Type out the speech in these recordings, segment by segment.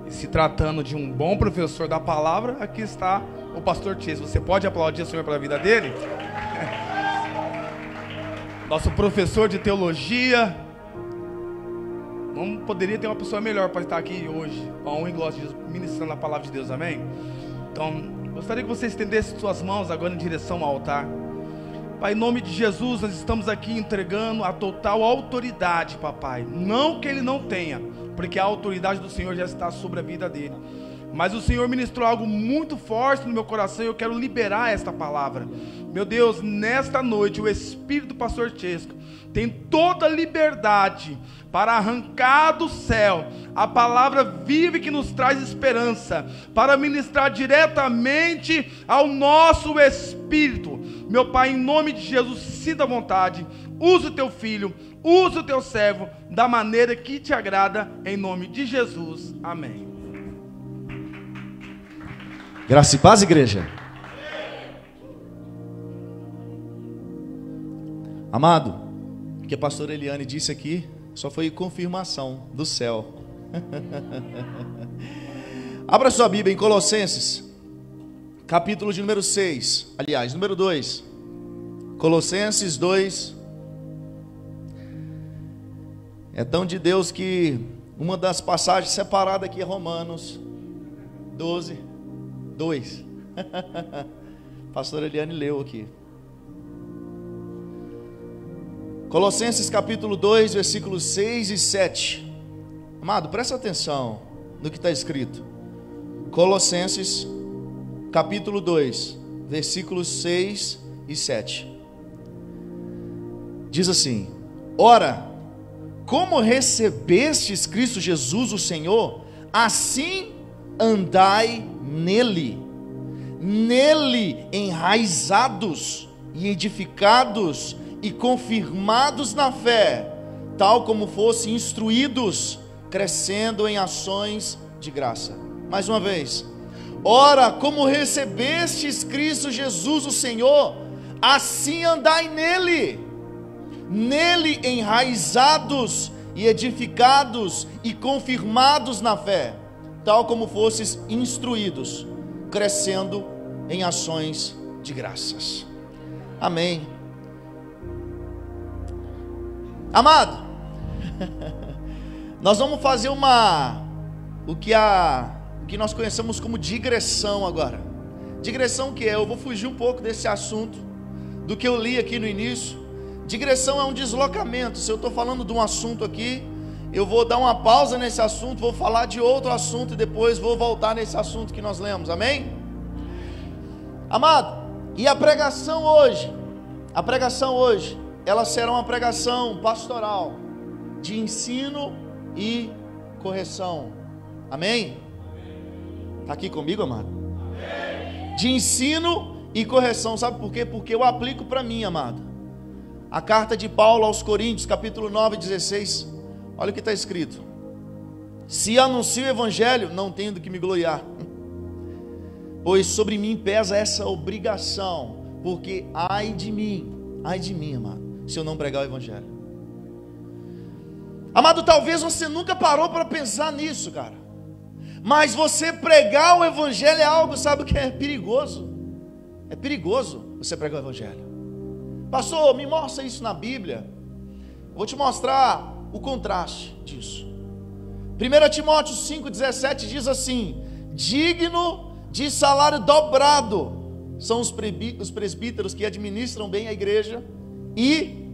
E se tratando de um bom professor da palavra, aqui está o pastor Chesco. Você pode aplaudir o Senhor pela vida dele? Nosso professor de teologia. Não poderia ter uma pessoa melhor para estar aqui hoje, com a honra e glória de Deus, ministrando a palavra de Deus, amém? Então, gostaria que você estendesse suas mãos agora em direção ao altar. Pai, em nome de Jesus, nós estamos aqui entregando a total autoridade, papai. Não que ele não tenha, porque a autoridade do Senhor já está sobre a vida dele. Mas o Senhor ministrou algo muito forte no meu coração e eu quero liberar esta palavra. Meu Deus, nesta noite o Espírito do pastor Chesco tem toda a liberdade para arrancar do céu a palavra viva que nos traz esperança, para ministrar diretamente ao nosso espírito. Meu Pai, em nome de Jesus, sinta a vontade, usa o teu filho, usa o teu servo da maneira que te agrada, em nome de Jesus, amém. Graça e paz, igreja. Amado, o que a pastora Eliane disse aqui só foi confirmação do céu. Abra sua Bíblia em Colossenses, capítulo de número 6, aliás, número 2. Colossenses 2. É tão de Deus que uma das passagens separadas aqui é Romanos 12, 2. Pastora Eliane leu aqui. Colossenses capítulo 2, versículos 6 e 7. Amado, presta atenção no que está escrito. Colossenses capítulo 2, versículos 6 e 7. Diz assim: ora, como recebestes Cristo Jesus o Senhor, assim andai nele, enraizados e edificados e confirmados na fé, tal como fossem instruídos, crescendo em ações de graça. Mais uma vez. Ora, como recebestes Cristo Jesus o Senhor, assim andai nele, enraizados e edificados e confirmados na fé, tal como fostes instruídos, crescendo em ações de graças. Amém. Amado, nós vamos fazer o que nós conhecemos como digressão agora. Digressão que é, eu vou fugir um pouco desse assunto, do que eu li aqui no início. Digressão é um deslocamento. Se eu estou falando de um assunto aqui, eu vou dar uma pausa nesse assunto, vou falar de outro assunto e depois vou voltar nesse assunto que nós lemos, amém? Amado, e a pregação hoje, ela será uma pregação pastoral, de ensino e correção, amém? Está aqui comigo, amado? Amém. De ensino e correção, sabe por quê? Porque eu aplico para mim, amado. A carta de Paulo aos Coríntios, capítulo 9, 16, olha o que está escrito: se anuncio o evangelho, não tenho do que me gloriar, pois sobre mim pesa essa obrigação, porque ai de mim, amado, se eu não pregar o evangelho. Amado, talvez você nunca parou para pensar nisso, cara, mas você pregar o evangelho é algo, sabe o que é perigoso? É perigoso você pregar o evangelho. Pastor, me mostra isso na Bíblia. Vou te mostrar o contraste disso. 1 Timóteo 5,17 diz assim: digno de salário dobrado são os presbíteros que administram bem a igreja e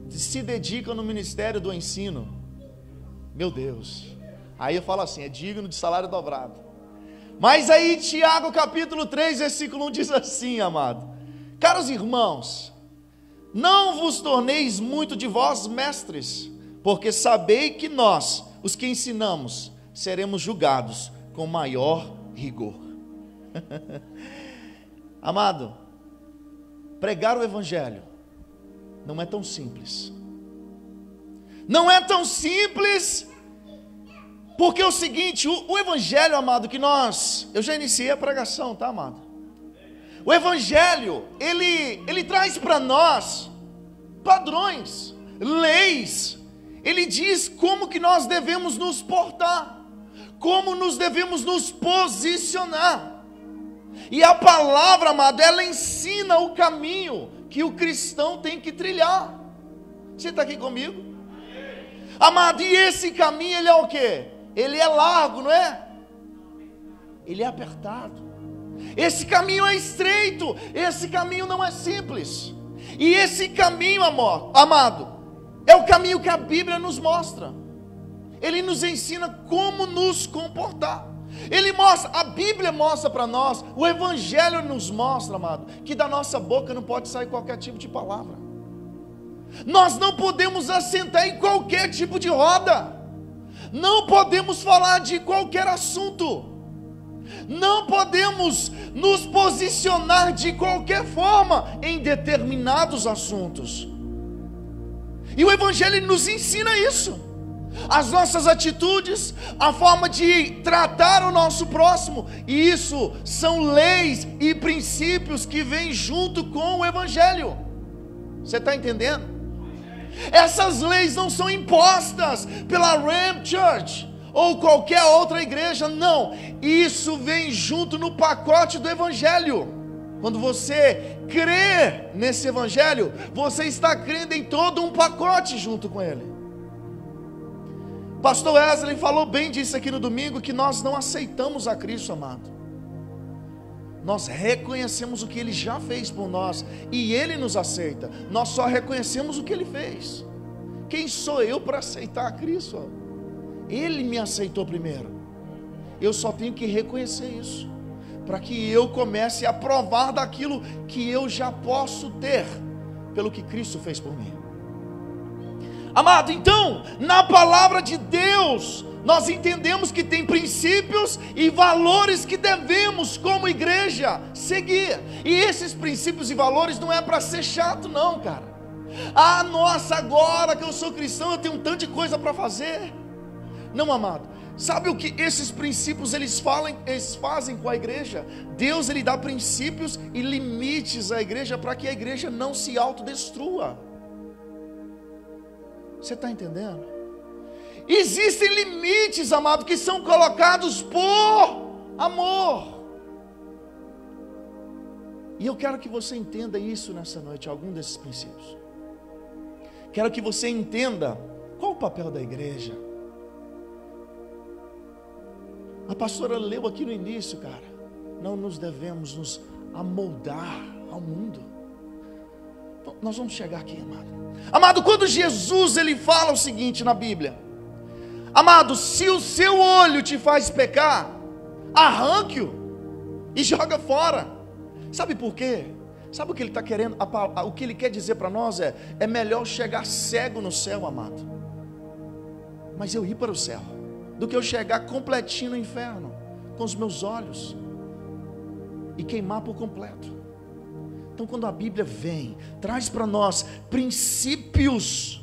se dedicam no ministério do ensino. Meu Deus. Aí eu falo assim, é digno de salário dobrado. Mas aí Tiago capítulo 3 versículo 1 diz assim, amado: caros irmãos, não vos torneis muito de vós mestres, porque sabei que nós, os que ensinamos, seremos julgados com maior rigor. Amado, pregar o evangelho não é tão simples. Não é tão simples, porque é o seguinte, o evangelho, amado, que eu já iniciei a pregação, tá, amado? O evangelho, ele traz para nós padrões, leis. Ele diz como que nós devemos nos portar, como nos devemos nos posicionar. E a palavra, amado, ela ensina o caminho que o cristão tem que trilhar. Você está aqui comigo? Amado, e esse caminho, ele é o quê? Ele é largo, não é? Ele é apertado. Esse caminho é estreito. Esse caminho não é simples. E esse caminho, amado, é o caminho que a Bíblia nos mostra. Ele nos ensina como nos comportar. A Bíblia mostra para nós, o Evangelho nos mostra, amado, que da nossa boca não pode sair qualquer tipo de palavra. Nós não podemos assentar em qualquer tipo de roda. Não podemos falar de qualquer assunto. Não podemos nos posicionar de qualquer forma em determinados assuntos. E o Evangelho nos ensina isso. As nossas atitudes, a forma de tratar o nosso próximo, e isso são leis e princípios que vêm junto com o Evangelho. Você está entendendo? Essas leis não são impostas pela Ram Church ou qualquer outra igreja, não. Isso vem junto no pacote do Evangelho. Quando você crê nesse Evangelho, você está crendo em todo um pacote junto com ele. Pastor Wesley falou bem disso aqui no domingo, que nós não aceitamos a Cristo, amado. Nós reconhecemos o que Ele já fez por nós, e Ele nos aceita. Nós só reconhecemos o que Ele fez. Quem sou eu para aceitar a Cristo? Ele me aceitou primeiro. Eu só tenho que reconhecer isso, para que eu comece a provar daquilo que eu já posso ter, pelo que Cristo fez por mim. Amado, então, na palavra de Deus, nós entendemos que tem princípios e valores que devemos, como igreja, seguir. E esses princípios e valores não é para ser chato não, cara. Ah, nossa, agora que eu sou cristão, eu tenho um tanto de coisa para fazer. Não, amado. Sabe o que esses princípios eles fazem com a igreja? Deus, ele dá princípios e limites à igreja, para que a igreja não se autodestrua. Você está entendendo? Existem limites, amado, que são colocados por amor. E eu quero que você entenda isso nessa noite, algum desses princípios. Quero que você entenda qual o papel da igreja. A pastora leu aqui no início, cara. Não nos devemos nos amoldar ao mundo. Então, nós vamos chegar aqui, amado. Amado, quando Jesus ele fala o seguinte na Bíblia: amado, se o seu olho te faz pecar, arranque-o e joga fora. Sabe por quê? Sabe o que ele está querendo? O que ele quer dizer para nós é melhor chegar cego no céu, amado, mas eu ir para o céu, do que eu chegar completinho no inferno, com os meus olhos, e queimar por completo. Então, quando a Bíblia vem, traz para nós princípios,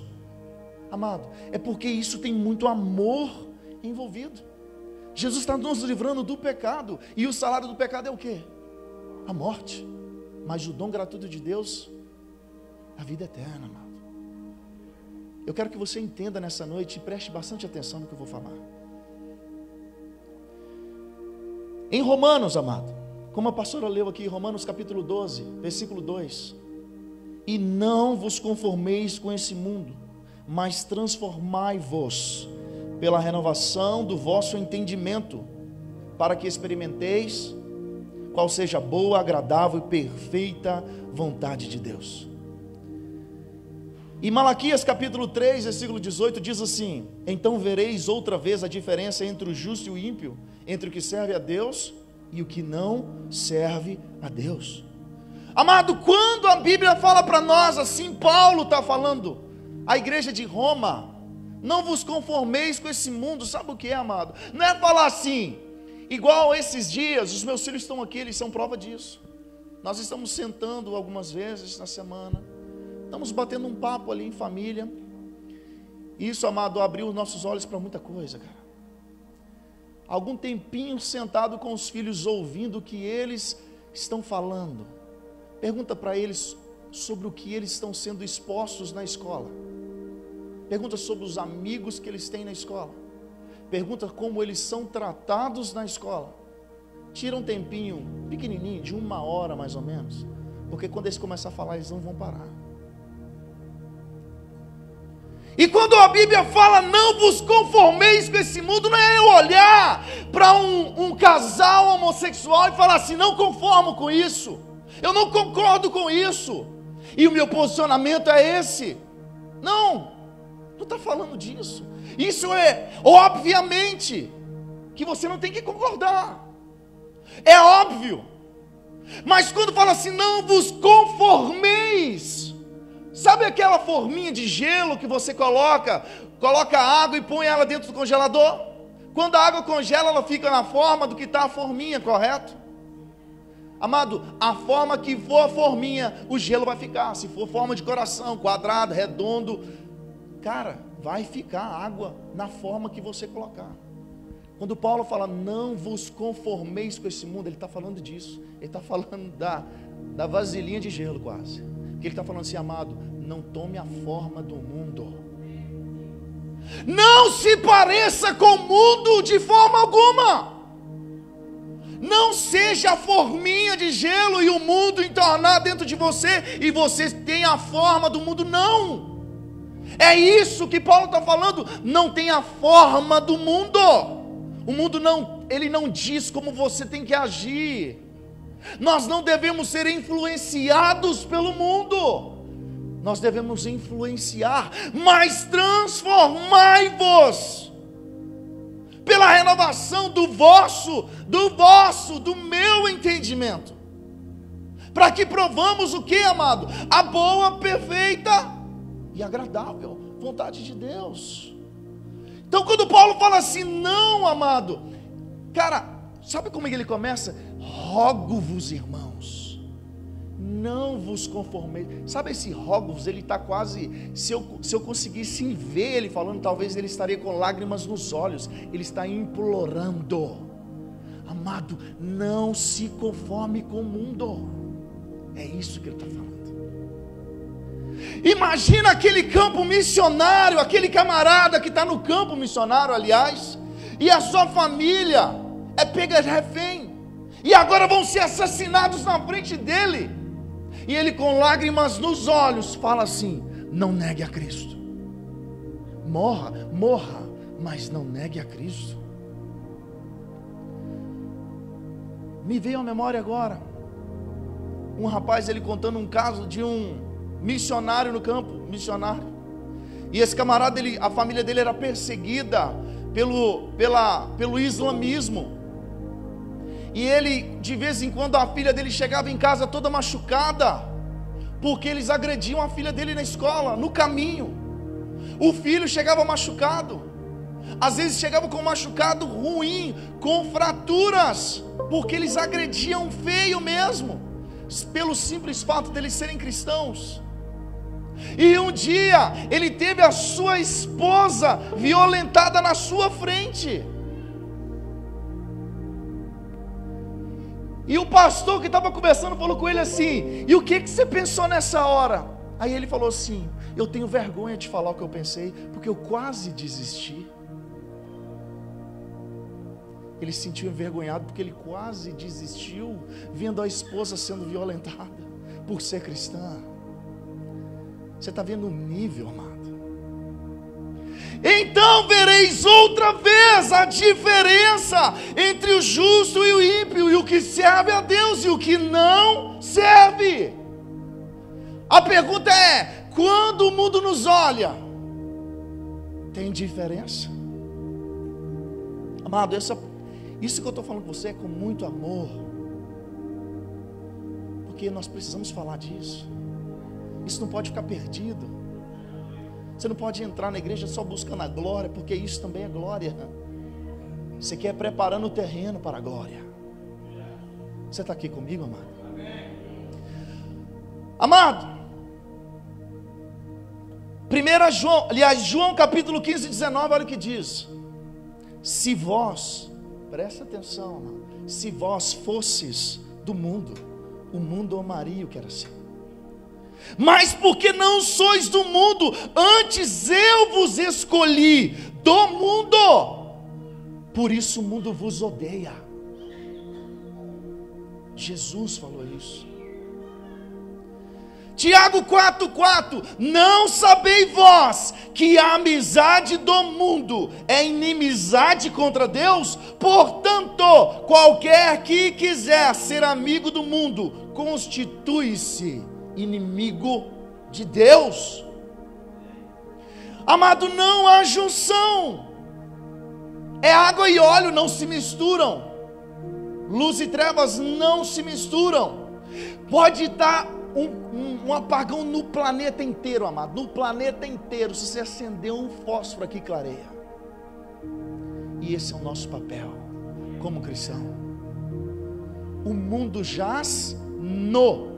amado, é porque isso tem muito amor envolvido. Jesus está nos livrando do pecado, e o salário do pecado é o quê? A morte. Mas o dom gratuito de Deus, a vida eterna, amado. Eu quero que você entenda nessa noite, e preste bastante atenção no que eu vou falar. Em Romanos, amado, como a pastora leu aqui, Romanos capítulo 12, versículo 2: e não vos conformeis com esse mundo, mas transformai-vos pela renovação do vosso entendimento, para que experimenteis qual seja a boa, agradável e perfeita vontade de Deus. E Malaquias capítulo 3, versículo 18 diz assim: então vereis outra vez a diferença entre o justo e o ímpio, entre o que serve a Deus e o que não serve a Deus. Amado, quando a Bíblia fala para nós assim, Paulo está falando à igreja de Roma: não vos conformeis com esse mundo. Sabe o que é, amado? Não é falar assim, igual esses dias, os meus filhos estão aqui, eles são prova disso. Nós estamos sentando algumas vezes na semana, estamos batendo um papo ali em família. Isso, amado, abriu os nossos olhos para muita coisa, cara. Algum tempinho sentado com os filhos, ouvindo o que eles estão falando. Pergunta para eles sobre o que eles estão sendo expostos na escola. Pergunta sobre os amigos que eles têm na escola. pergunta como eles são tratados na escola. Tira um tempinho pequenininho, de 1 hora mais ou menos, porque quando eles começarem a falar, eles não vão parar. E quando a Bíblia fala, não vos conformeis com esse mundo, não é eu olhar para um casal homossexual e falar assim, não conformo com isso, eu não concordo com isso, e o meu posicionamento é esse. Não está falando disso. Isso é, obviamente, que você não tem que concordar. É óbvio. Mas quando fala assim, não vos conformeis, sabe aquela forminha de gelo que você coloca água e põe ela dentro do congelador? Quando a água congela, ela fica na forma do que está a forminha, correto? Amado, a forma que for a forminha, o gelo vai ficar. Se for forma de coração, quadrado, redondo, cara, vai ficar água na forma que você colocar. Quando Paulo fala, não vos conformeis com esse mundo, ele está falando disso. Ele está falando da vasilhinha de gelo quase. Porque ele está falando assim, amado, não tome a forma do mundo. Não se pareça com o mundo de forma alguma. Não seja a forminha de gelo e o mundo entornar dentro de você e você tem a forma do mundo, não. É isso que Paulo está falando, não tem a forma do mundo. O mundo não, ele não diz como você tem que agir. Nós não devemos ser influenciados pelo mundo. Nós devemos influenciar, mas transformai-vos pela renovação do meu entendimento, para que provamos o que, amado? A boa, perfeita e agradável vontade de Deus. Então quando Paulo fala assim, não, amado, cara, sabe como ele começa? Rogo-vos, irmãos, não vos conformeis. Sabe esse rogo-vos, ele está quase, se eu conseguisse ver ele falando, talvez ele estaria com lágrimas nos olhos. Ele está implorando, amado, não se conforme com o mundo. É isso que ele está falando. Imagina aquele campo missionário, aquele camarada que está no campo missionário, aliás, e a sua família é pega refém, e agora vão ser assassinados na frente dele, e ele com lágrimas nos olhos fala assim, não negue a Cristo, morra, mas não negue a Cristo. Me veio à memória agora, um rapaz, ele contando um caso de um missionário no campo, e esse camarada, a família dele era perseguida pelo islamismo, e ele, de vez em quando, a filha dele chegava em casa toda machucada, porque eles agrediam a filha dele na escola, no caminho. O filho chegava machucado, às vezes chegava com um machucado ruim, com fraturas, porque eles agrediam feio mesmo, pelo simples fato deles serem cristãos. E um dia ele teve a sua esposa violentada na sua frente, e o pastor que estava conversando falou com ele assim, e o que você pensou nessa hora? Aí ele falou assim, eu tenho vergonha de falar o que eu pensei, porque eu quase desisti. Ele se sentiu envergonhado porque ele quase desistiu, vendo a esposa sendo violentada por ser cristã. Você está vendo o nível, amado? Então vereis outra vez a diferença entre o justo e o ímpio, e o que serve a Deus e o que não serve. A pergunta é, quando o mundo nos olha, tem diferença? Amado, isso que eu estou falando com você é com muito amor, porque nós precisamos falar disso. Isso não pode ficar perdido. Você não pode entrar na igreja só buscando a glória, porque isso também é glória. Você quer preparando o terreno para a glória. Você está aqui comigo, amado? Amado, 1 João, João capítulo 15, 19, olha o que diz. Se vós, presta atenção, amado, se vós fosses do mundo, o mundo amaria o que era seu. Mas porque não sois do mundo, antes eu vos escolhi do mundo. por isso o mundo vos odeia. Jesus falou isso. Tiago 4,4: não sabeis vós que a amizade do mundo é inimizade contra Deus? Portanto, qualquer que quiser ser amigo do mundo, constitui-se inimigo de Deus. Amado, não há junção. É água e óleo, não se misturam. Luz e trevas não se misturam. Pode estar um apagão no planeta inteiro, amado, no planeta inteiro. Se você acender um fósforo aqui, clareia. E esse é o nosso papel como cristão. O mundo jaz no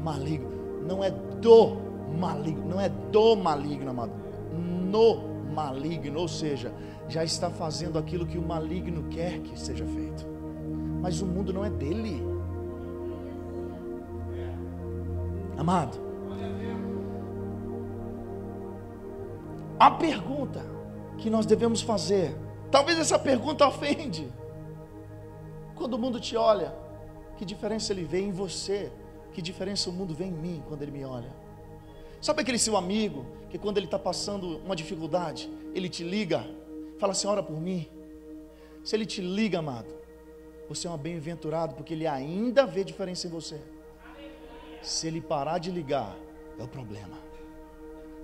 maligno. Não é do maligno, não é do maligno, amado, no maligno. Ou seja, já está fazendo aquilo que o maligno quer que seja feito. Mas o mundo não é dele. Amado, a pergunta que nós devemos fazer, talvez essa pergunta ofende. Quando o mundo te olha, que diferença ele vê em você? Que diferença o mundo vê em mim quando ele me olha? Sabe aquele seu amigo, que quando ele está passando uma dificuldade, ele te liga, fala assim, ora por mim. Se ele te liga, amado, você é um bem-aventurado, porque ele ainda vê diferença em você. Se ele parar de ligar, é o problema.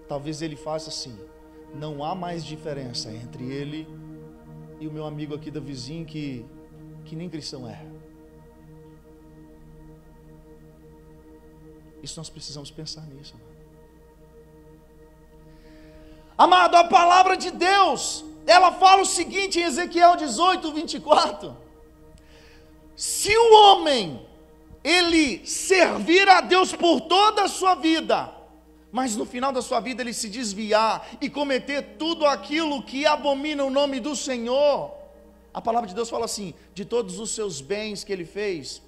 Talvez ele faça assim, não há mais diferença entre ele e o meu amigo aqui da vizinha que nem cristão é. Isso nós precisamos pensar nisso, amado. A palavra de Deus, ela fala o seguinte em Ezequiel 18:24: se o homem ele servir a Deus por toda a sua vida, mas no final da sua vida ele se desviar e cometer tudo aquilo que abomina o nome do Senhor, a palavra de Deus fala assim: de todos os seus bens que ele fez,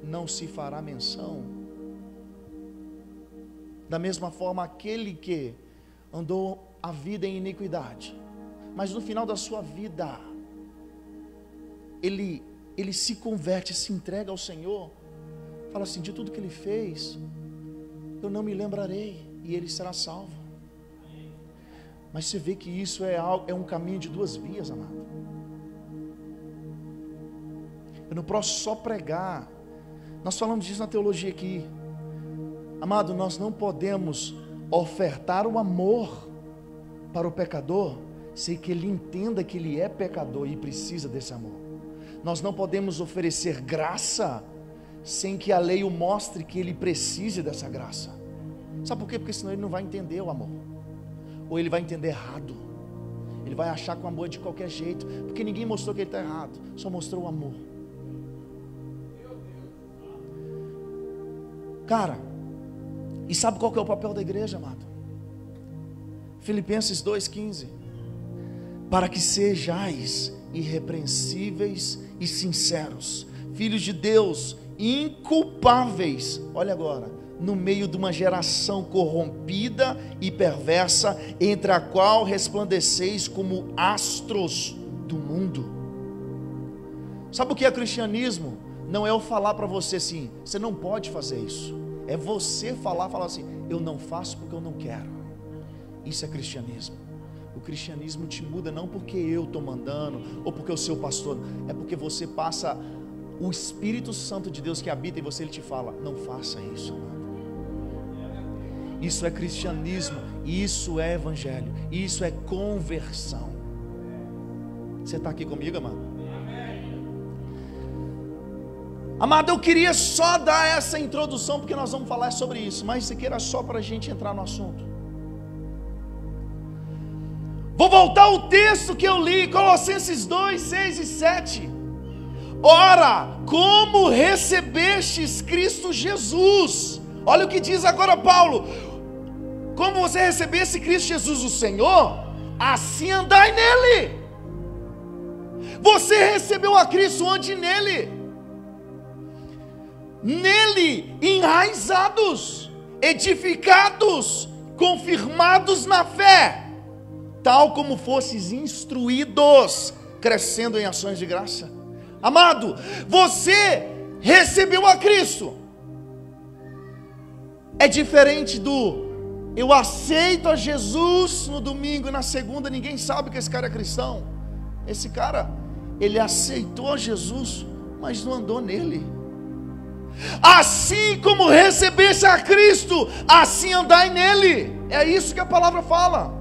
não se fará menção. Da mesma forma, aquele que andou a vida em iniquidade, mas no final da sua vida ele se converte, se entrega ao Senhor, fala assim: de tudo que ele fez, eu não me lembrarei, e ele será salvo. Mas você vê que isso é um caminho de duas vias, amado. Eu não posso só pregar. Nós falamos disso na teologia aqui, amado. Nós não podemos ofertar o amor para o pecador sem que ele entenda que ele é pecador e precisa desse amor. Nós não podemos oferecer graça sem que a lei o mostre que ele precise dessa graça. Sabe por quê? Porque senão ele não vai entender o amor, ou ele vai entender errado. Ele vai achar que o amor é de qualquer jeito, porque ninguém mostrou que ele está errado, só mostrou o amor. Cara, e sabe qual que é o papel da igreja, amado? Filipenses 2,15: para que sejais irrepreensíveis e sinceros, filhos de Deus, inculpáveis, olha agora, no meio de uma geração corrompida e perversa, entre a qual resplandeceis como astros do mundo. Sabe o que é cristianismo? Não é eu falar para você assim, você não pode fazer isso. É você falar assim, eu não faço porque eu não quero. Isso é cristianismo. O cristianismo te muda não porque eu estou mandando, ou porque o seu pastor, é porque você passa o Espírito Santo de Deus que habita em você, ele te fala, não faça isso, amado. Isso é cristianismo, isso é evangelho, isso é conversão. Você está aqui comigo, amado? Amado, eu queria só dar essa introdução, porque nós vamos falar sobre isso, mas isso aqui era só para a gente entrar no assunto. Vou voltar ao texto que eu li, Colossenses 2, 6 e 7. Ora, como recebestes Cristo Jesus? Olha o que diz agora Paulo: como você recebesse Cristo Jesus o Senhor, assim andai nele. Você recebeu a Cristo onde? Nele. Nele, enraizados, edificados, confirmados na fé, tal como fostes instruídos, crescendo em ações de graça. Amado, você recebeu a Cristo. É diferente do eu aceito a Jesus no domingo e na segunda ninguém sabe que esse cara é cristão. Esse cara, ele aceitou a Jesus, mas não andou nele. Assim como recebesse a Cristo, assim andai nele. É isso que a palavra fala.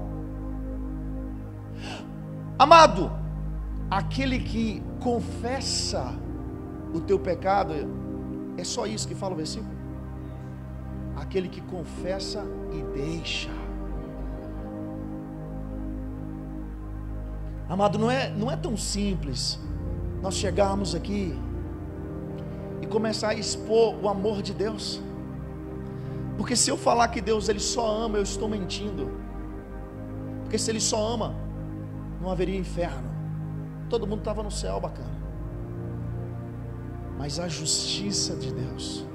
Amado, aquele que confessa o teu pecado, é só isso que fala o versículo. Aquele que confessa e deixa. Amado, não é tão simples nós chegarmos aqui e começar a expor o amor de Deus. Porque se eu falar que Deus ele só ama, eu estou mentindo. Porque se ele só ama, não haveria inferno. Todo mundo estava no céu, bacana. Mas a justiça de Deus,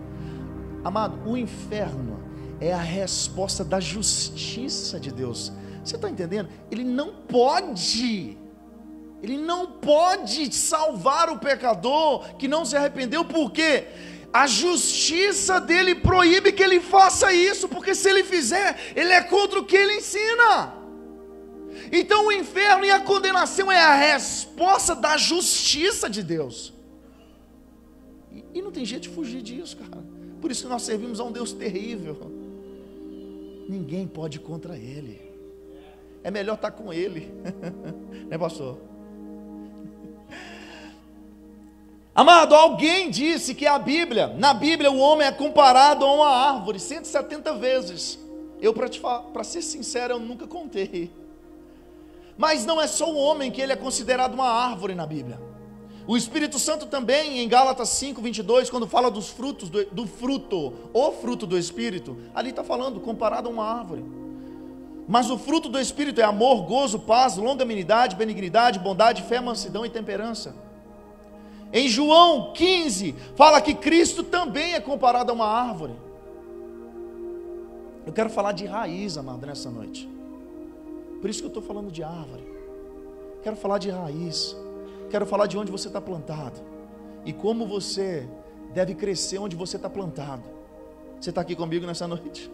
amado, o inferno é a resposta da justiça de Deus. Você está entendendo? Ele não pode salvar o pecador que não se arrependeu, porque a justiça dele proíbe que ele faça isso, porque se ele fizer, ele é contra o que ele ensina. Então o inferno e a condenação é a resposta da justiça de Deus. E não tem jeito de fugir disso, cara. Por isso que nós servimos a um Deus terrível. Ninguém pode ir contra Ele. É melhor estar com Ele. Né, pastor? Amado, alguém disse que na Bíblia o homem é comparado a uma árvore 170 vezes. Eu, para ser sincero, eu nunca contei. Mas não é só o homem que ele é considerado uma árvore na Bíblia. O Espírito Santo também, em Gálatas 5:22, quando fala dos frutos, o fruto do Espírito, ali está falando, comparado a uma árvore. Mas o fruto do Espírito é amor, gozo, paz, longanimidade, benignidade, bondade, fé, mansidão e temperança. Em João 15, fala que Cristo também é comparado a uma árvore. Eu quero falar de raiz, amado, nessa noite. Por isso que eu estou falando de árvore. Quero falar de raiz. Quero falar de onde você está plantado e como você deve crescer onde você está plantado. Você está aqui comigo nessa noite?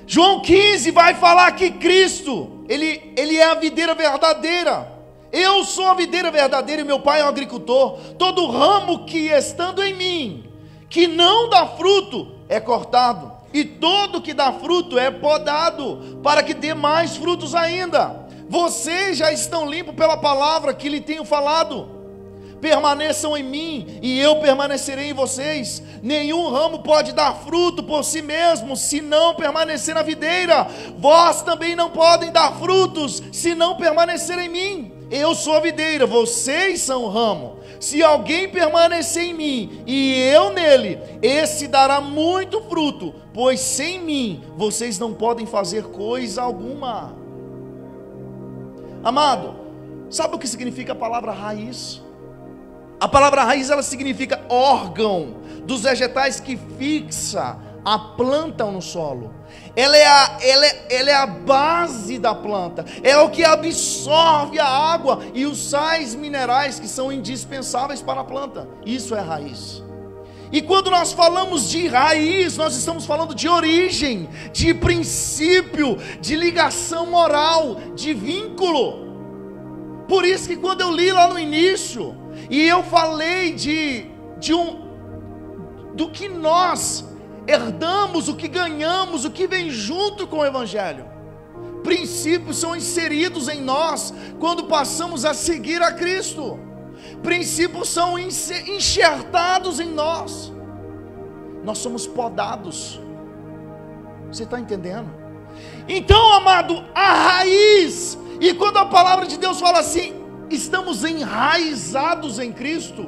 João 15 vai falar que Cristo, Ele é a videira verdadeira. Eu sou a videira verdadeira e meu Pai é o agricultor. Todo ramo que estando em mim, que não dá fruto, é cortado. E todo que dá fruto é podado, para que dê mais frutos ainda. Vocês já estão limpos pela palavra que lhe tenho falado. Permaneçam em mim e eu permanecerei em vocês. Nenhum ramo pode dar fruto por si mesmo, se não permanecer na videira. Vós também não podem dar frutos, se não permanecer em mim. Eu sou a videira, vocês são o ramo. Se alguém permanecer em mim e eu nele, esse dará muito fruto, pois sem mim vocês não podem fazer coisa alguma. Amado, sabe o que significa a palavra raiz? A palavra raiz, ela significa órgão dos vegetais que fixa a planta no solo. Ela é a base da planta. É o que absorve a água e os sais minerais que são indispensáveis para a planta. Isso é raiz. E quando nós falamos de raiz, nós estamos falando de origem, de princípio, de ligação moral, de vínculo. Por isso que quando eu li lá no início, e eu falei do que nós herdamos, o que ganhamos, o que vem junto com o Evangelho. Princípios são inseridos em nós quando passamos a seguir a Cristo. Princípios são enxertados em nós. Nós somos podados. Você está entendendo? Então, amado, a raiz. E quando a palavra de Deus fala assim, estamos enraizados em Cristo.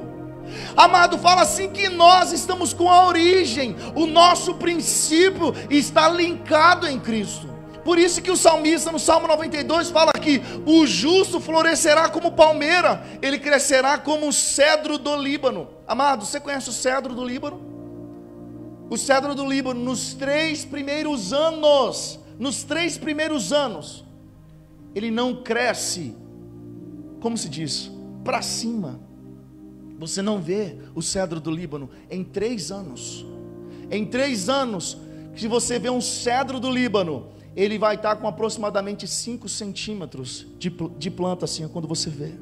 Amado, fala assim que nós estamos com a origem. O nosso princípio está linkado em Cristo. Por isso que o salmista no Salmo 92 fala que o justo florescerá como palmeira, ele crescerá como o cedro do Líbano. Amado, você conhece o cedro do Líbano? O cedro do Líbano, nos 3 primeiros anos, ele não cresce como se diz, para cima. Você não vê o cedro do Líbano em 3 anos. Em 3 anos, se você vê um cedro do Líbano, ele vai estar com aproximadamente 5 centímetros de planta, assim, quando você vê.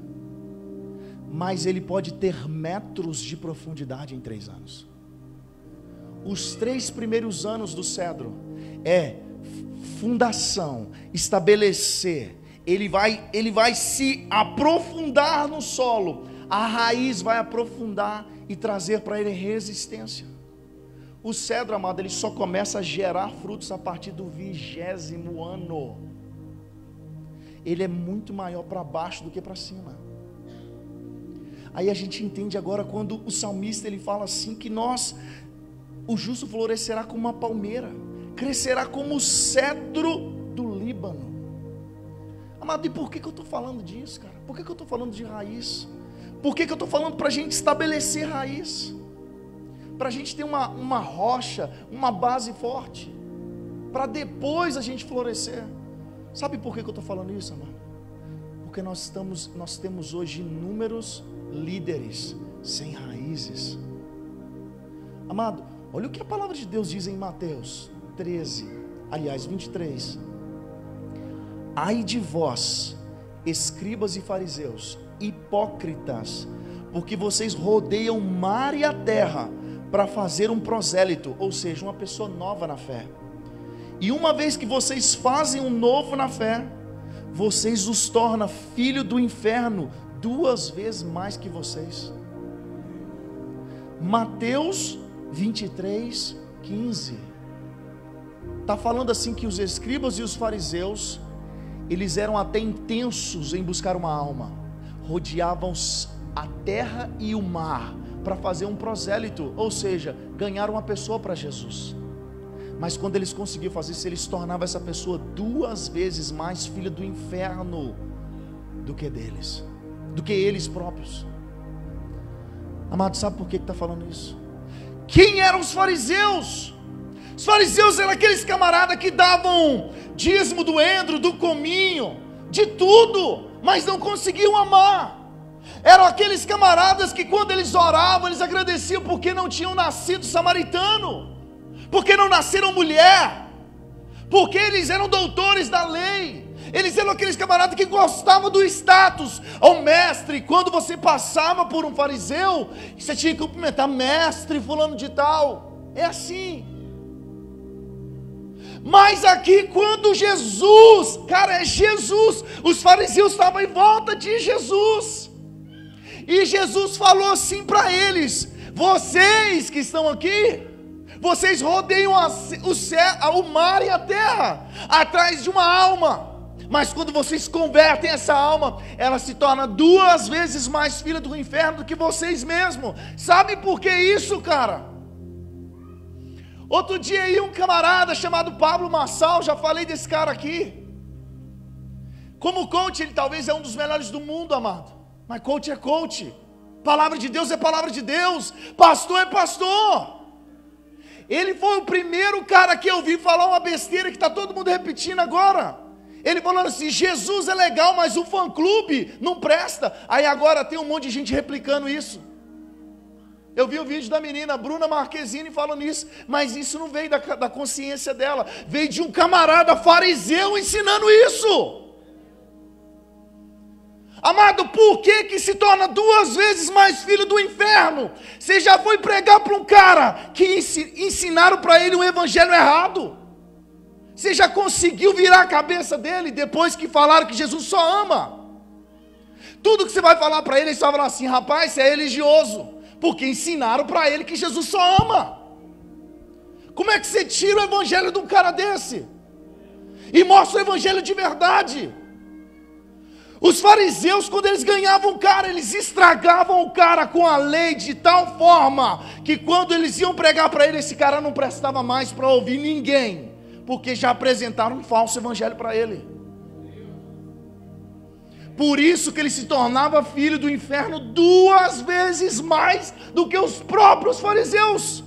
Mas ele pode ter metros de profundidade em 3 anos. Os 3 primeiros anos do cedro é fundação, estabelecer. Ele vai se aprofundar no solo. A raiz vai aprofundar e trazer para ele resistência. O cedro, amado, ele só começa a gerar frutos a partir do 20º ano. Ele é muito maior para baixo do que para cima. Aí a gente entende agora quando o salmista ele fala assim que o justo florescerá como uma palmeira, crescerá como o cedro do Líbano. Amado, e por que eu estou falando disso, cara? Por que eu estou falando de raiz? Por que eu estou falando para a gente estabelecer raiz? Para a gente ter uma rocha, uma base forte, para depois a gente florescer. Sabe por que eu estou falando isso, amado? Porque nós temos hoje inúmeros líderes sem raízes. Amado, olha o que a palavra de Deus diz em Mateus 23. Ai de vós, escribas e fariseus, hipócritas, porque vocês rodeiam o mar e a terra para fazer um prosélito, ou seja, uma pessoa nova na fé. E uma vez que vocês fazem um novo na fé, vocês os tornam filho do inferno 2 vezes mais que vocês. Mateus 23:15 está falando assim que os escribas e os fariseus, eles eram até intensos em buscar uma alma, rodeavam a terra e o mar para fazer um prosélito, ou seja, ganhar uma pessoa para Jesus. Mas quando eles conseguiam fazer isso, eles tornavam essa pessoa 2 vezes mais filha do inferno do que eles próprios. Amado, sabe por que está falando isso? Quem eram os fariseus? Os fariseus eram aqueles camaradas que davam dízimo do endro, do cominho, de tudo, mas não conseguiam amar. Eram aqueles camaradas que quando eles oravam, eles agradeciam porque não tinham nascido samaritano, porque não nasceram mulher, porque eles eram doutores da lei. Eles eram aqueles camaradas que gostavam do status. Ao mestre, quando você passava por um fariseu, você tinha que cumprimentar: mestre fulano de tal. É assim. Mas aqui quando Jesus, os fariseus estavam em volta de Jesus, e Jesus falou assim para eles: vocês que estão aqui, vocês rodeiam o mar e a terra atrás de uma alma, mas quando vocês convertem essa alma, ela se torna 2 vezes mais filha do inferno do que vocês mesmos. Sabe por que isso, cara? Outro dia aí um camarada chamado Pablo Marçal, já falei desse cara aqui. Como coach, ele talvez é um dos melhores do mundo, amado. Mas coach é coach. Palavra de Deus é palavra de Deus. Pastor é pastor. Ele foi o primeiro cara que eu vi falar uma besteira que está todo mundo repetindo agora. Ele falando assim: Jesus é legal, mas o fã-clube não presta. Aí agora tem um monte de gente replicando isso. Eu vi o vídeo da menina Bruna Marquezine falando isso, mas isso não veio da consciência dela, veio de um camarada fariseu ensinando isso. Amado, por que se torna 2 vezes mais filho do inferno? Você já foi pregar para um cara que ensinaram para ele um evangelho errado? Você já conseguiu virar a cabeça dele depois que falaram que Jesus só ama? Tudo que você vai falar para ele, ele só vai falar assim: rapaz, você é religioso, porque ensinaram para ele que Jesus só ama. Como é que você tira o evangelho de um cara desse e mostra o evangelho de verdade? Os fariseus, quando eles ganhavam o cara, eles estragavam o cara com a lei de tal forma que quando eles iam pregar para ele, esse cara não prestava mais para ouvir ninguém, porque já apresentaram um falso evangelho para ele. Por isso que ele se tornava filho do inferno 2 vezes mais do que os próprios fariseus.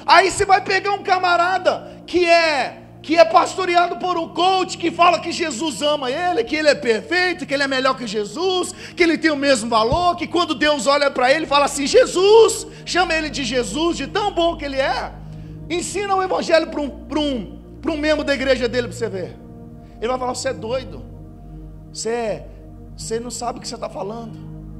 Aí você vai pegar um camarada que é que é pastoreado por um coach que fala que Jesus ama ele, que ele é perfeito, que ele é melhor que Jesus, que ele tem o mesmo valor, que quando Deus olha para ele fala assim, Jesus, chama ele de Jesus, de tão bom que ele é. Ensina o evangelho para um membro da igreja dele para você ver. Ele vai falar, você é doido, você não sabe o que você está falando,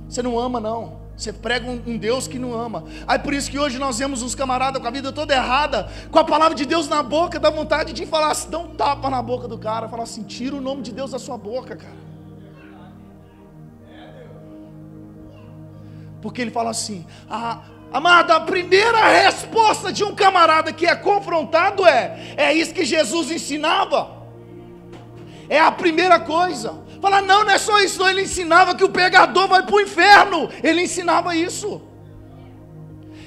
você não ama não. Você prega um Deus que não ama. Aí por isso que hoje nós vemos uns camaradas com a vida toda errada, com a palavra de Deus na boca, dá vontade de falar assim, dá um tapa na boca do cara, falar assim, tira o nome de Deus da sua boca, cara. Porque ele fala assim, amado, a primeira resposta de um camarada que é confrontado é isso que Jesus ensinava. É a primeira coisa. Fala, não é só isso, não. Ele ensinava que o pecador vai para o inferno. Ele ensinava isso.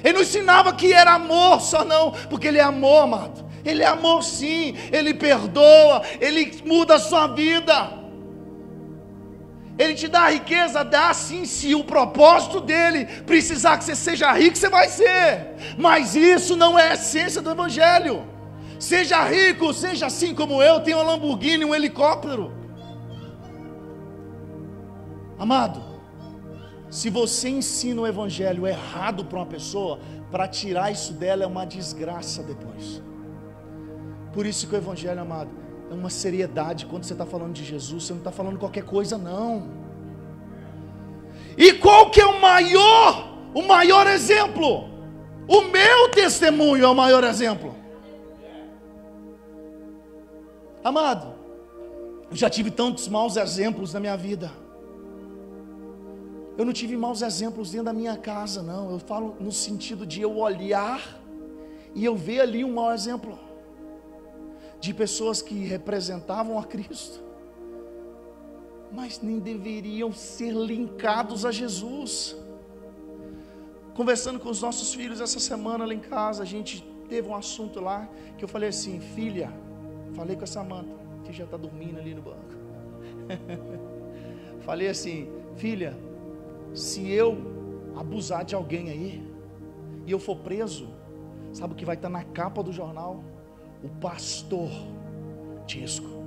Ele não ensinava que era amor só não, porque ele é amor, amado. Ele é amor sim, ele perdoa, ele muda a sua vida. Ele te dá a riqueza, dá sim, se o propósito dele precisar que você seja rico, você vai ser. Mas isso não é a essência do evangelho. Seja rico, seja assim como eu, tenho uma Lamborghini, um helicóptero. Amado, se você ensina o evangelho errado para uma pessoa, para tirar isso dela é uma desgraça depois. Por isso que o evangelho, amado, é uma seriedade. Quando você está falando de Jesus, você não está falando qualquer coisa não. E qual que é o maior exemplo? O meu testemunho é o maior exemplo. Amado, eu já tive tantos maus exemplos na minha vida. Eu não tive maus exemplos dentro da minha casa, não. Eu falo no sentido de eu olhar e eu ver ali um mau exemplo de pessoas que representavam a Cristo, mas nem deveriam ser linkados a Jesus. Conversando com os nossos filhos essa semana lá em casa, a gente teve um assunto lá que eu falei assim, filha, falei com a Samanta, que já está dormindo ali no banco. Falei assim, filha, se eu abusar de alguém aí e eu for preso, sabe o que vai estar na capa do jornal? O pastor Tisco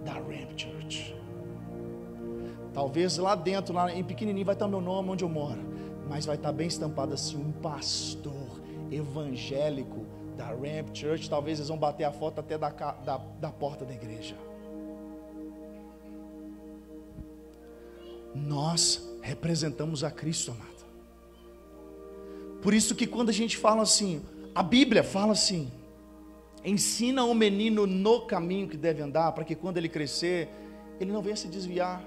da Ramp Church. Talvez lá dentro, lá em pequenininho, vai estar meu nome, onde eu moro, mas vai estar bem estampado assim, um pastor evangélico da Ramp Church. Talvez eles vão bater a foto até da porta da igreja. Nós representamos a Cristo, amado. Por isso que quando a gente fala assim, a Bíblia fala assim, ensina o menino no caminho que deve andar, para que quando ele crescer, ele não venha se desviar.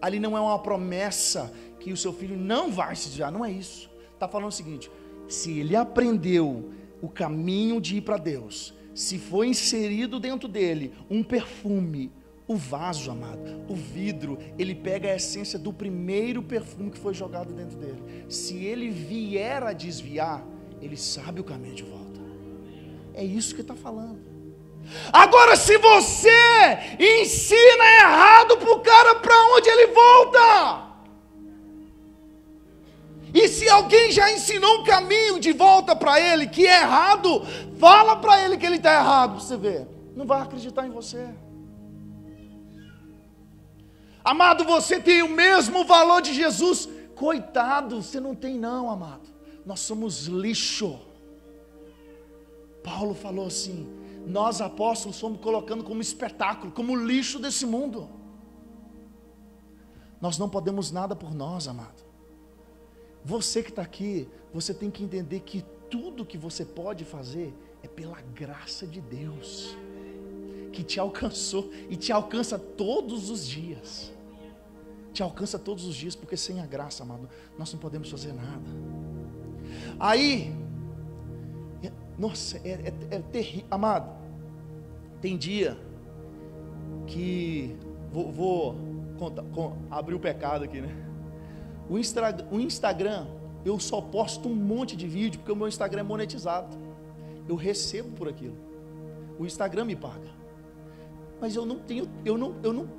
Ali não é uma promessa que o seu filho não vai se desviar, não é isso. Está falando o seguinte, se ele aprendeu o caminho de ir para Deus, se foi inserido dentro dele um perfume, o vaso, amado, o vidro, ele pega a essência do primeiro perfume que foi jogado dentro dele. Se ele vier a desviar, ele sabe o caminho de volta. É isso que está falando. Agora, se você ensina errado para o cara, para onde ele volta? E se alguém já ensinou um caminho de volta para ele que é errado, fala para ele que ele está errado, para você ver. Não vai acreditar em você. Amado, você tem o mesmo valor de Jesus. Coitado, você não tem não, amado. Nós somos lixo. Paulo falou assim, nós apóstolos somos colocando como espetáculo, como lixo desse mundo. Nós não podemos nada por nós, amado. Você que está aqui, você tem que entender que tudo que você pode fazer é pela graça de Deus, que te alcançou e te alcança todos os dias. Te alcança todos os dias, porque sem a graça, amado, nós não podemos fazer nada. Aí, nossa, é terrível, amado. Tem dia que vou abrir o pecado aqui, né? O Instagram, eu só posto um monte de vídeo, porque o meu Instagram é monetizado. Eu recebo por aquilo. O Instagram me paga. Mas eu não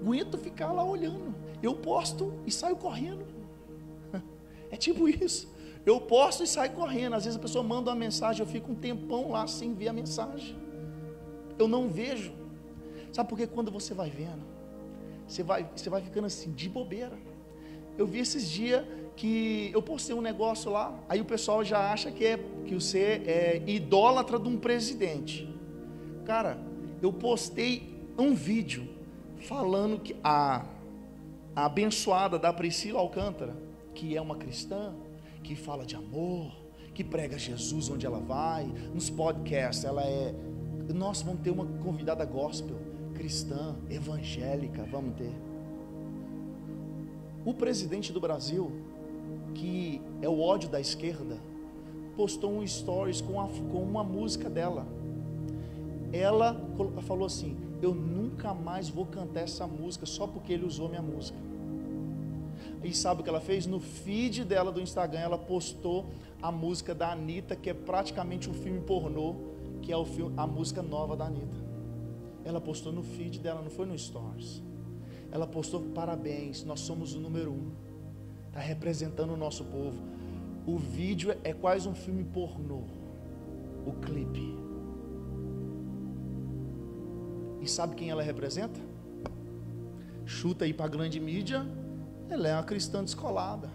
aguento ficar lá olhando. Eu posto e saio correndo. É tipo isso. Eu posto e saio correndo. Às vezes a pessoa manda uma mensagem, eu fico um tempão lá sem ver a mensagem. eu não vejo. Sabe por quê? Quando você vai vendo, você vai ficando assim, de bobeira. Eu vi esses dias que eu postei um negócio lá, aí o pessoal já acha que você é idólatra de um presidente. Cara, eu postei um vídeo falando que a abençoada da Priscila Alcântara, que é uma cristã, que fala de amor, que prega Jesus onde ela vai, nos podcasts, nós vamos ter uma convidada gospel, cristã, evangélica, vamos ter. O presidente do Brasil, que é o ódio da esquerda, postou um stories com uma música dela. Ela falou assim: eu nunca mais vou cantar essa música só porque ele usou minha música. E sabe o que ela fez? No feed dela do Instagram, ela postou a música da Anitta, que é praticamente um filme pornô, que é a música nova da Anitta. Ela postou no feed dela, não foi no stories. Ela postou: parabéns, nós somos o número 1. Está representando o nosso povo. O vídeo é quase um filme pornô, o clipe. E sabe quem ela representa? Chuta aí para a grande mídia. Ela é uma cristã descolada,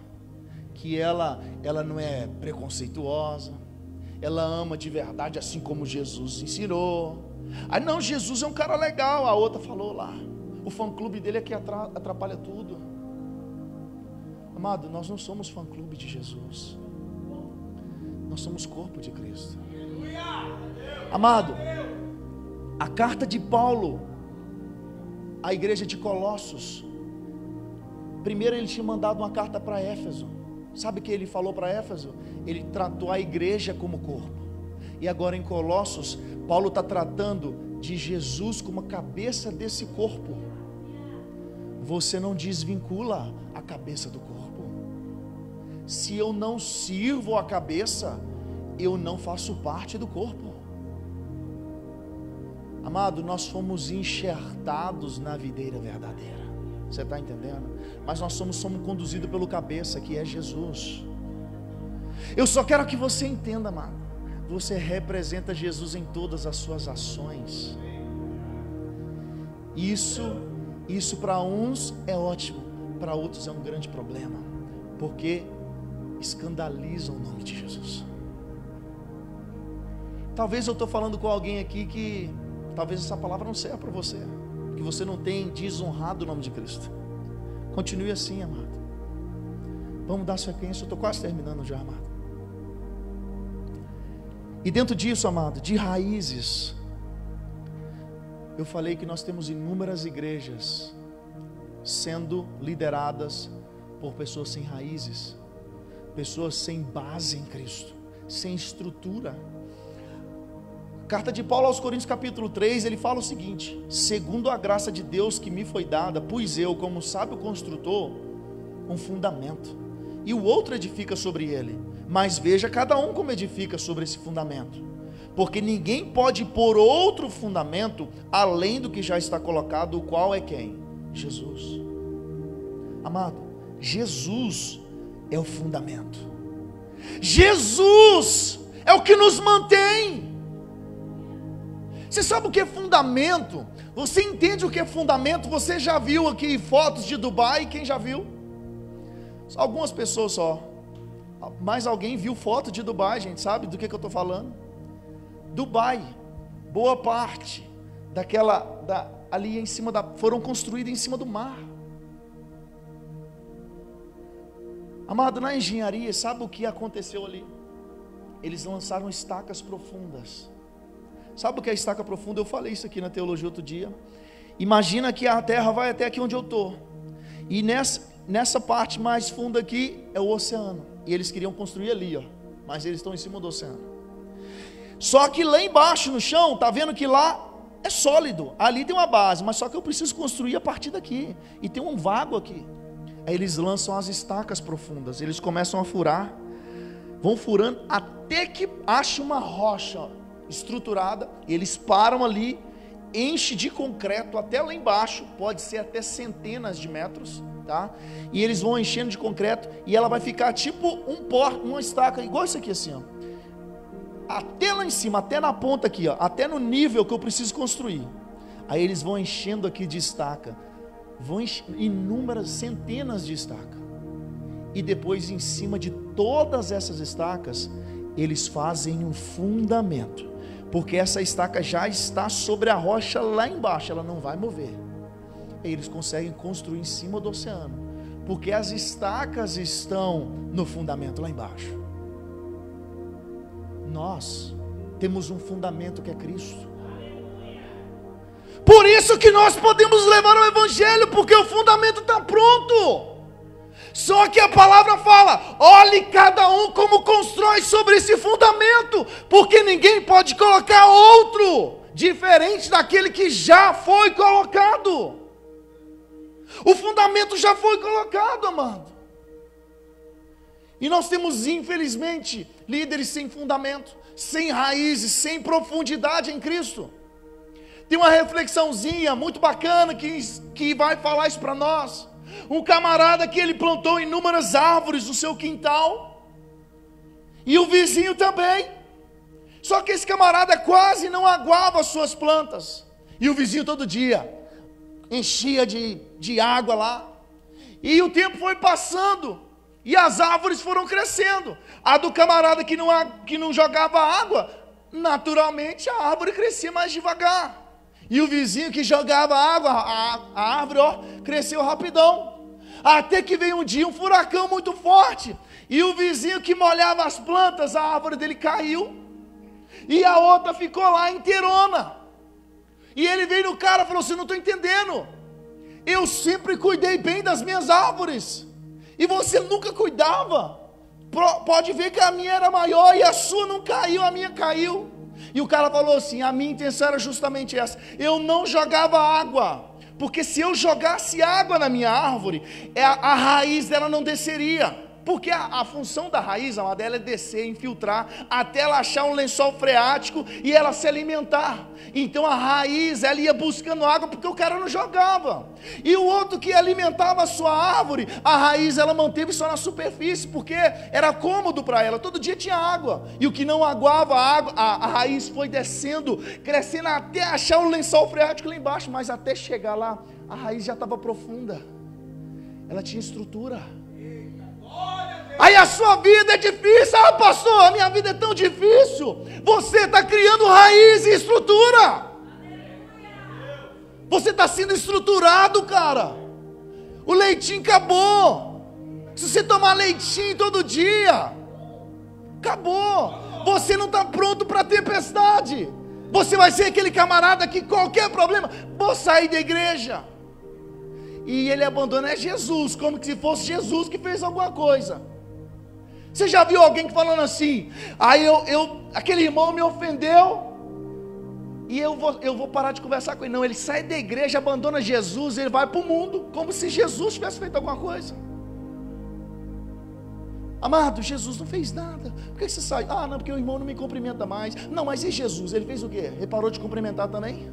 que ela não é preconceituosa, ela ama de verdade, assim como Jesus ensinou. Ah não, Jesus é um cara legal. A outra falou lá, o fã-clube dele é que atrapalha tudo. Amado, nós não somos fã-clube de Jesus, nós somos corpo de Cristo. Amado, a carta de Paulo à igreja de Colossos, primeiro ele tinha mandado uma carta para Éfeso. Sabe o que ele falou para Éfeso? Ele tratou a igreja como corpo. E agora em Colossos, Paulo está tratando de Jesus como a cabeça desse corpo. Você não desvincula a cabeça do corpo. Se eu não sirvo a cabeça, eu não faço parte do corpo. Amado, nós fomos enxertados na videira verdadeira. Você está entendendo? Mas nós somos conduzidos pelo cabeça, que é Jesus. Eu só quero que você entenda, amado. Você representa Jesus em todas as suas ações. Isso para uns é ótimo, para outros é um grande problema, porque escandaliza o nome de Jesus. Talvez eu estou falando com alguém aqui que talvez essa palavra não seja para você, que você não tem desonrado o nome de Cristo. Continue assim, amado. Vamos dar sequência, eu estou quase terminando já, amado. E dentro disso, amado, de raízes, eu falei que nós temos inúmeras igrejas sendo lideradas por pessoas sem raízes, pessoas sem base em Cristo, sem estrutura. Carta de Paulo aos Coríntios capítulo 3, ele fala o seguinte: segundo a graça de Deus que me foi dada, pus eu, como sábio construtor, um fundamento, e o outro edifica sobre ele. Mas veja cada um como edifica sobre esse fundamento, porque ninguém pode pôr outro fundamento além do que já está colocado, o qual é quem? Jesus. Amado, Jesus é o fundamento. Jesus é o que nos mantém. Você sabe o que é fundamento? Você entende o que é fundamento? Você já viu aqui fotos de Dubai? Quem já viu? Algumas pessoas só. Mas alguém viu foto de Dubai, gente? Sabe do que eu estou falando? Dubai, boa parte ali em cima foram construídas em cima do mar. Amado, na engenharia, sabe o que aconteceu ali? Eles lançaram estacas profundas. Sabe o que é estaca profunda? Eu falei isso aqui na teologia outro dia. Imagina que a terra vai até aqui onde eu estou, e nessa parte mais funda aqui é o oceano, e eles queriam construir ali, ó, mas eles estão em cima do oceano. Só que lá embaixo no chão, tá vendo que lá é sólido, ali tem uma base, mas só que eu preciso construir a partir daqui, e tem um vago aqui. Aí eles lançam as estacas profundas, eles começam a furar, vão furando até que acha uma rocha, ó, estruturada, e eles param ali, enche de concreto até lá embaixo, pode ser até centenas de metros, tá? E eles vão enchendo de concreto, e ela vai ficar tipo uma estaca, igual isso aqui assim, ó. até lá em cima, até na ponta aqui, ó, até no nível que eu preciso construir. Aí eles vão enchendo aqui de estaca, vão inúmeras centenas de estacas. E depois, em cima de todas essas estacas, eles fazem um fundamento, porque essa estaca já está sobre a rocha lá embaixo, ela não vai mover. E eles conseguem construir em cima do oceano, porque as estacas estão no fundamento lá embaixo. Nós temos um fundamento que é Cristo. Por isso que nós podemos levar o Evangelho, porque o fundamento está pronto. Só que a palavra fala: olhe cada um como constrói sobre esse fundamento, porque ninguém pode colocar outro diferente daquele que já foi colocado. O fundamento já foi colocado, amado. E nós temos, infelizmente, líderes sem fundamento, sem raízes, sem profundidade em Cristo. Tem uma reflexãozinha muito bacana que vai falar isso para nós. Um camarada que ele plantou inúmeras árvores no seu quintal, e o vizinho também. Só que esse camarada quase não aguava as suas plantas, e o vizinho todo dia enchia de água lá. E o tempo foi passando, e as árvores foram crescendo. A do camarada que não jogava água, naturalmente a árvore crescia mais devagar. E o vizinho que jogava água, a árvore, cresceu rapidão. Até que veio um dia um furacão muito forte, e o vizinho que molhava as plantas, a árvore dele caiu, e a outra ficou lá inteirona. E ele veio no cara e falou assim: não estou entendendo, eu sempre cuidei bem das minhas árvores, e você nunca cuidava. Pode ver que a minha era maior e a sua não caiu, a minha caiu. E o cara falou assim: a minha intenção era justamente essa, eu não jogava água, porque se eu jogasse água na minha árvore, a raiz dela não desceria. Porque a função da raiz, amada, ela é descer, infiltrar, até ela achar um lençol freático e ela se alimentar. Então a raiz, ela ia buscando água porque o cara não jogava. E o outro que alimentava a sua árvore, a raiz ela manteve só na superfície, porque era cômodo para ela, todo dia tinha água. E o que não aguava a água, a raiz foi descendo, crescendo até achar o lençol freático lá embaixo. Mas até chegar lá, a raiz já estava profunda, ela tinha estrutura. Aí a sua vida é difícil. Ah, pastor, a minha vida é tão difícil. Você está criando raiz e estrutura. Você está sendo estruturado, cara. O leitinho acabou. Se você tomar leitinho todo dia, acabou. Você não está pronto para a tempestade. Você vai ser aquele camarada que qualquer problema, vou sair da igreja. E ele abandona Jesus, como se fosse Jesus que fez alguma coisa. Você já viu alguém falando assim: aí aquele irmão me ofendeu, e eu vou parar de conversar com ele? Não, ele sai da igreja, abandona Jesus, ele vai para o mundo, como se Jesus tivesse feito alguma coisa. Amado, Jesus não fez nada. Por que você sai? Ah, não, porque o irmão não me cumprimenta mais. Não, mas e Jesus? Ele fez o quê? Ele parou de cumprimentar também?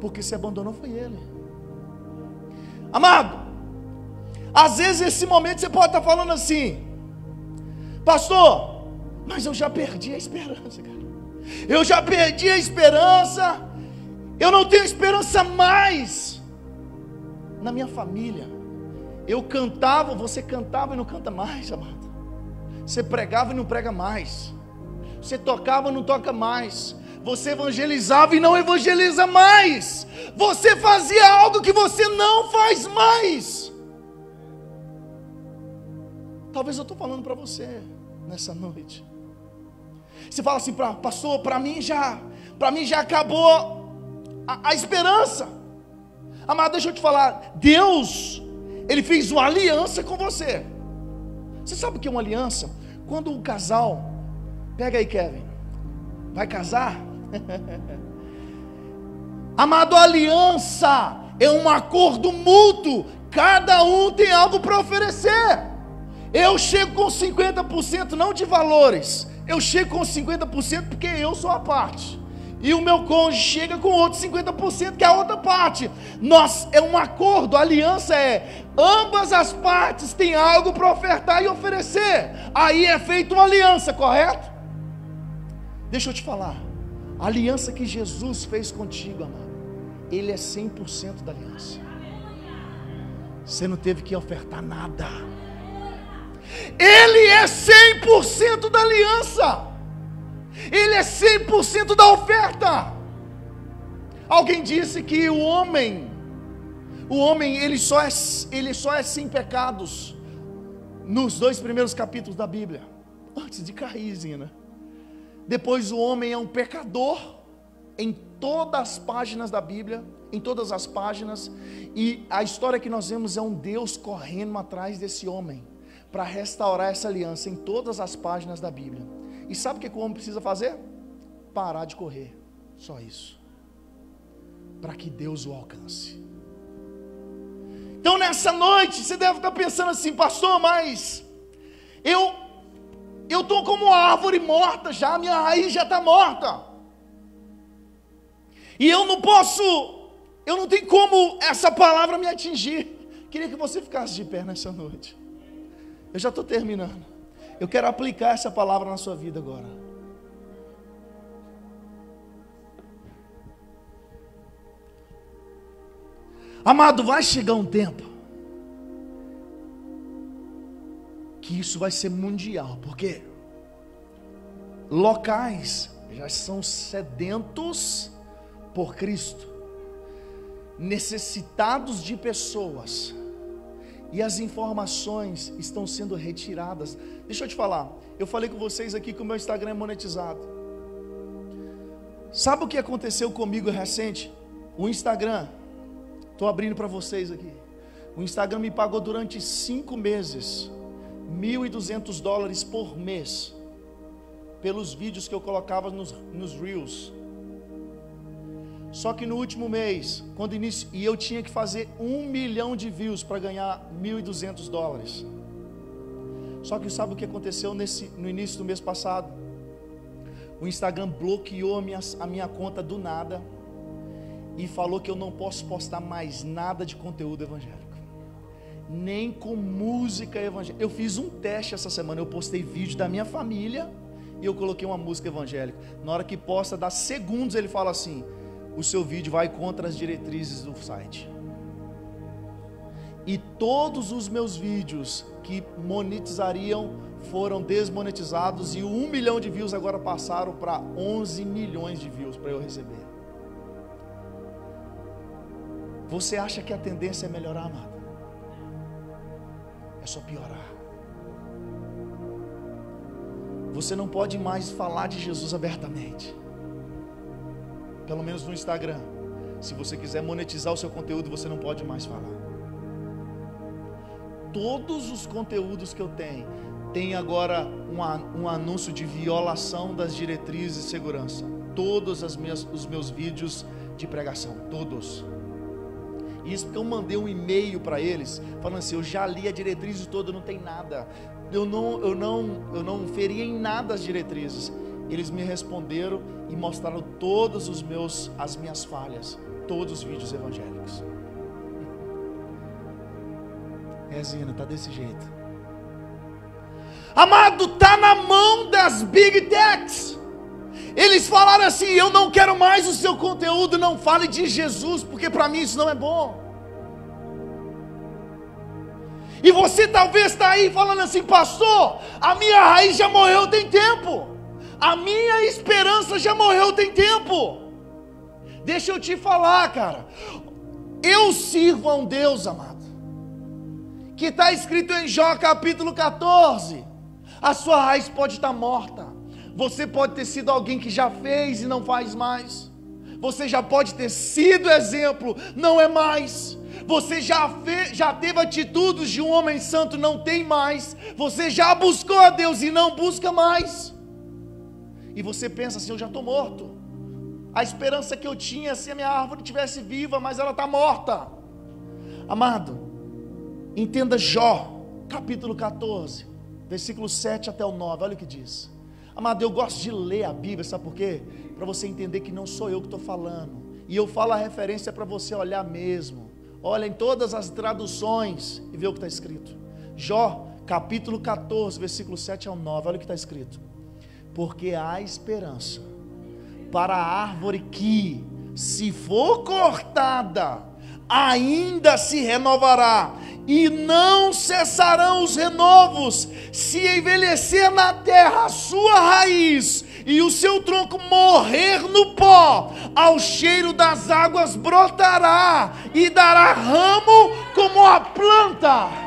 Porque se abandonou foi ele. Amado, às vezes nesse momento você pode estar falando assim: pastor, mas eu já perdi a esperança, cara. Eu já perdi a esperança. Eu não tenho esperança mais na minha família. Eu cantava, você cantava e não canta mais, amado. Você pregava e não prega mais. Você tocava e não toca mais. Você evangelizava e não evangeliza mais. Você fazia algo que você não faz mais. Talvez eu estou falando para você nessa noite. Você fala assim: pastor, para mim já acabou a esperança. Amado, deixa eu te falar, Deus, Ele fez uma aliança com você. Você sabe o que é uma aliança? Quando um casal, pega aí, Kevin, vai casar? Amado, a aliança é um acordo mútuo. Cada um tem algo para oferecer. Eu chego com 50% não de valores, eu chego com 50% porque eu sou a parte, e o meu cônjuge chega com outro 50% que é a outra parte. É um acordo, a aliança é ambas as partes têm algo para ofertar e oferecer. Aí é feita uma aliança, correto? Deixa eu te falar, a aliança que Jesus fez contigo, amado, Ele é 100% da aliança. Você não teve que ofertar nada. Ele é 100% da aliança. Ele é 100% da oferta. Alguém disse que o homem ele só é sem pecados nos 2 primeiros capítulos da Bíblia, antes de cair, Zina. Depois o homem é um pecador em todas as páginas da Bíblia, em todas as páginas, e a história que nós vemos é um Deus correndo atrás desse homem para restaurar essa aliança em todas as páginas da Bíblia. E sabe o que o homem precisa fazer? Parar de correr, só isso, para que Deus o alcance. Então nessa noite você deve estar pensando assim: pastor, mas eu estou como uma árvore morta já, minha raiz já está morta, e eu não tenho como essa palavra me atingir. Queria que você ficasse de pé nessa noite. Eu já estou terminando. Eu quero aplicar essa palavra na sua vida agora. Amado, vai chegar um tempo que isso vai ser mundial, porque locais já são sedentos por Cristo, necessitados de pessoas, e as informações estão sendo retiradas. Deixa eu te falar, eu falei com vocês aqui que o meu Instagram é monetizado. Sabe o que aconteceu comigo recente? O Instagram, estou abrindo para vocês aqui, o Instagram me pagou durante 5 meses $1.200 por mês, pelos vídeos que eu colocava nos Reels. Só que no último mês, quando inicio, e eu tinha que fazer 1 milhão de views para ganhar $1.200. Só que sabe o que aconteceu no início do mês passado? O Instagram bloqueou a minha conta do nada e falou que eu não posso postar mais nada de conteúdo evangélico, nem com música evangélica. Eu fiz um teste essa semana, eu postei vídeo da minha família e eu coloquei uma música evangélica. Na hora que posta, dá segundos, ele fala assim: o seu vídeo vai contra as diretrizes do site. E todos os meus vídeos que monetizariam foram desmonetizados, e 1 milhão de views agora passaram para 11 milhões de views para eu receber. Você acha que a tendência é melhorar, amado? É só piorar. Você não pode mais falar de Jesus abertamente, pelo menos no Instagram. Se você quiser monetizar o seu conteúdo, você não pode mais falar. Todos os conteúdos que eu tenho, tem agora um anúncio de violação das diretrizes de segurança. Todos os meus vídeos de pregação, todos. Isso porque eu mandei um e-mail para eles, falando assim: eu já li a diretriz toda, não tem nada, eu não feri em nada as diretrizes. Eles me responderam e mostraram todas as minhas falhas, todos os vídeos evangélicos. Zina, tá desse jeito. Amado, tá na mão das Big Techs. Eles falaram assim: eu não quero mais o seu conteúdo, não fale de Jesus, porque para mim isso não é bom. E você talvez está aí falando assim: pastor, a minha raiz já morreu tem tempo, a minha esperança já morreu tem tempo. Deixa eu te falar, cara, eu sirvo a um Deus, amado, que está escrito em Jó capítulo 14, a sua raiz pode estar morta. Você pode ter sido alguém que já fez e não faz mais. Você já pode ter sido exemplo, não é mais. Você já teve atitudes de um homem santo, não tem mais. Você já buscou a Deus e não busca mais. E você pensa assim: eu já estou morto. A esperança que eu tinha, se a minha árvore estivesse viva, mas ela está morta. Amado, entenda Jó, capítulo 14, versículo 7 até o 9, olha o que diz. Amado, eu gosto de ler a Bíblia, sabe por quê? Para você entender que não sou eu que estou falando, e eu falo a referência para você olhar mesmo. Olha em todas as traduções e vê o que está escrito. Jó, capítulo 14, versículo 7 ao 9, olha o que está escrito. porque há esperança para a árvore que, se for cortada, ainda se renovará, e não cessarão os renovos, se envelhecer na terra a sua raiz, e o seu tronco morrer no pó, ao cheiro das águas brotará, e dará ramo como a planta.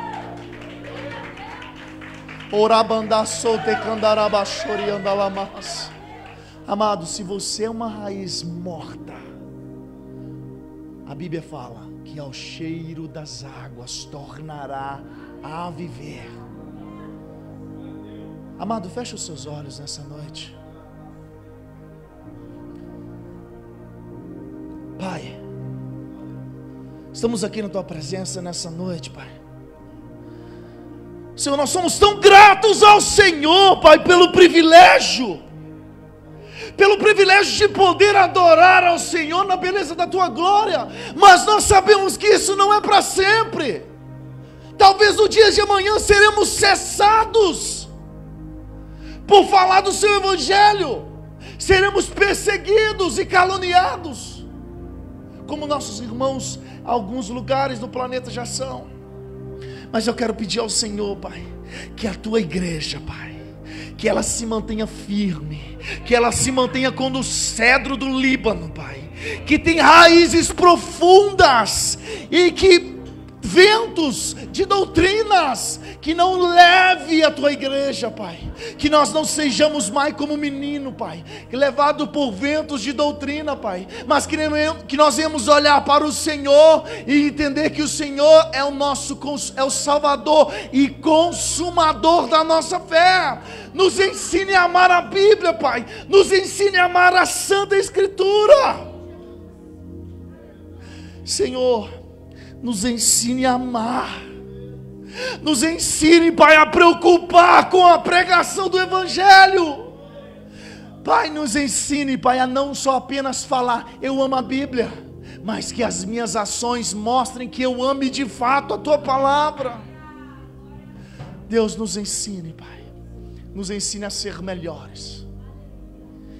Amado, se você é uma raiz morta, a Bíblia fala que ao cheiro das águas tornará a viver. Amado, fecha os seus olhos nessa noite. Pai, estamos aqui na Tua presença nessa noite, Pai. Senhor, nós somos tão gratos ao Senhor, Pai, pelo privilégio de poder adorar ao Senhor na beleza da Tua glória, mas nós sabemos que isso não é para sempre. Talvez no dia de amanhã seremos cessados por falar do Seu Evangelho, seremos perseguidos e caluniados, como nossos irmãos, alguns lugares do planeta já são. Mas eu quero pedir ao Senhor, Pai, que a Tua igreja, Pai, que ela se mantenha firme, que ela se mantenha como o cedro do Líbano, Pai, que tem raízes profundas, e que ventos de doutrinas que não leve a Tua igreja, Pai, que nós não sejamos mais como menino, Pai, levado por ventos de doutrina, Pai, mas que nós venhamos olhar para o Senhor e entender que o Senhor é o Salvador e consumador da nossa fé. Nos ensine a amar a Bíblia, Pai, nos ensine a amar a Santa Escritura, Senhor. Nos ensine a amar, nos ensine, Pai, a preocupar com a pregação do Evangelho. Pai, nos ensine, Pai, a não só apenas falar, eu amo a Bíblia, mas que as minhas ações mostrem que eu ame de fato a Tua palavra. Deus, nos ensine, Pai, nos ensine a ser melhores,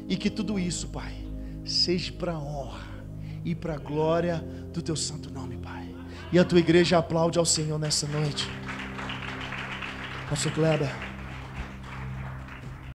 e que tudo isso, Pai, seja para a honra e para a glória do Teu santo nome, Pai. E a Tua igreja aplaude ao Senhor nessa noite. Pastor Kleber.